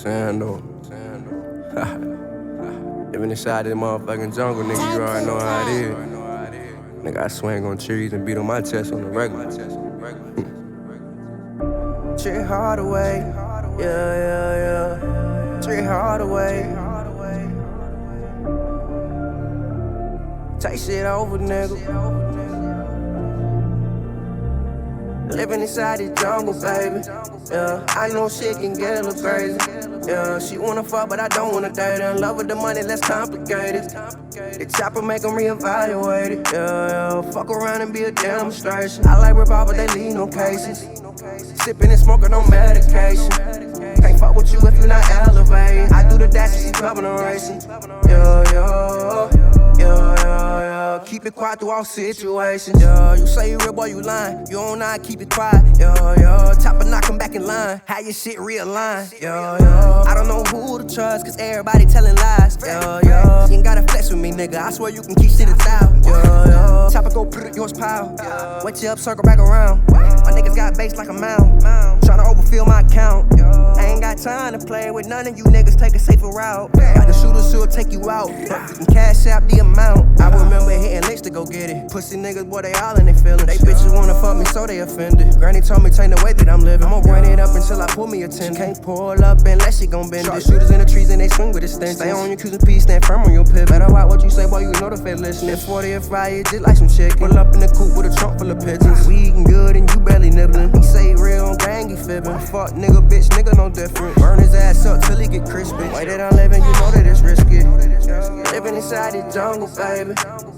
saying though. Living inside this motherfucking jungle, nigga, you already know how it is. Nigga, I swing on trees and beat on my chest on the regular. Trigg Hardaway, yeah. Trigg Hardaway. Take shit over, nigga. Living inside the jungle, baby. Yeah, I know shit can get a little crazy. Yeah, she wanna fuck, but I don't wanna date her. In love with the money, less complicated. The chopper make them reevaluate it. Yeah, fuck around and be a demonstration. I like revolver, they leave no cases. Sipping and smoking on medication. Can't fuck with you if you're not elevating. I do the dash and she clubbing and racing. Yeah. Keep it quiet through all situations. Yeah, you say you real, boy, you lying. You don't know, keep it quiet. Yeah. Chopper knock 'em back in line. How your shit realigned. Yeah. I don't know who to trust, cause everybody telling lies. Yeah. You ain't gotta flex with me, nigga. I swear you can keep shit 1,000. Yeah. Chopper go put it yours pile. Wet you up, circle back around. My niggas got bass like a mound. Tryna overfill my account. I ain't got time to play with none of you niggas. Take a safer route. Got the shooters who'll take you out. You can cash out the amount. I remember hitting licks to go get it. Pussy niggas, boy, they all in their feelings. They bitches wanna fuck me, so they offended. Granny told me change the way that I'm living. I'ma run it up until I pull me a 10. Can't pull up unless she gon' bend it. Shooters in the trees and they swing with extensions. Stay on your Q's and P's, stand firm on your pivot. Better watch what you say, boy, you know the fed listening. 40 or 5, just like some chicken. Pull up in the coupe with a trunk full of pigeons. We eating good and you barely nibbling. He say real on gang, he fibbing. Fuck nigga, bitch, nigga no different. Burn his ass up till he get crispy. Way that I'm living, you know that it's risky. Living inside the jungle, baby.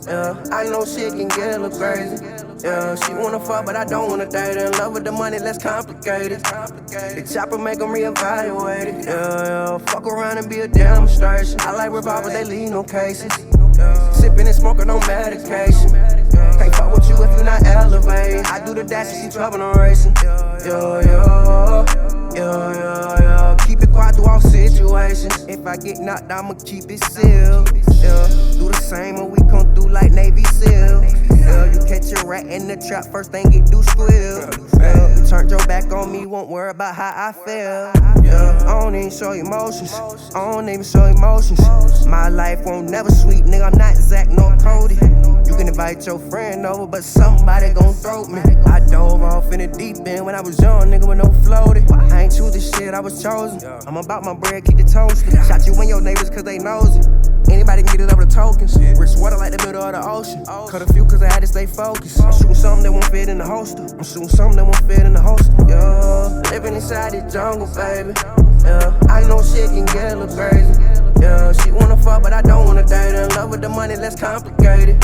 Yeah, I know shit can get a little crazy. Yeah, she wanna fuck, but I don't wanna date her. In love with the money, less complicated. The chopper make them reevaluate it. Yeah, fuck around and be a demonstration. I like revolvers, they leave no cases. Sipping and smoking on medication. Can't fuck with you if you're not elevating. I do the dash and she clubbing and racing. Yeah. Keep it quiet through all situations. If I get knocked, I'ma keep it sealed. Yeah, do the same when we come through like Navy SEAL. Yeah, you catch a rat in the trap, first thing it do squeal. Yeah, you turned your back on me, won't worry about how I feel. Yeah, I don't even show emotions. My life won't never sweet, nigga. I'm not Zach nor Cody. You can invite your friend over, but somebody gon' throat me. I dove off in the deep end when I was young, nigga, with no floaty. I ain't choose this shit, I was chosen. I'm about my bread, keep it toasted. Shot you and your neighbors cause they nosy. Anybody can get it over the tokens. Rich water like the middle of the ocean. Cut a few cause I had to stay focused. I'm shooting something that won't fit in the holster. Yeah, living inside the jungle, baby. Yeah, I know shit can get a little crazy. Yeah, she wanna fuck, but I don't wanna date her. In love with the money, less complicated.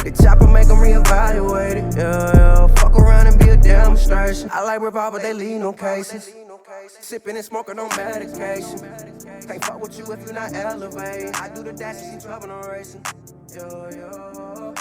The chopper make them reevaluate it. Yeah, fuck around and be a demonstration. I like revolver, they leave no cases. Sipping and smoking on medication. Can't fuck with you if you're not elevating. I do the dash and she clubbing on racing. Yeah.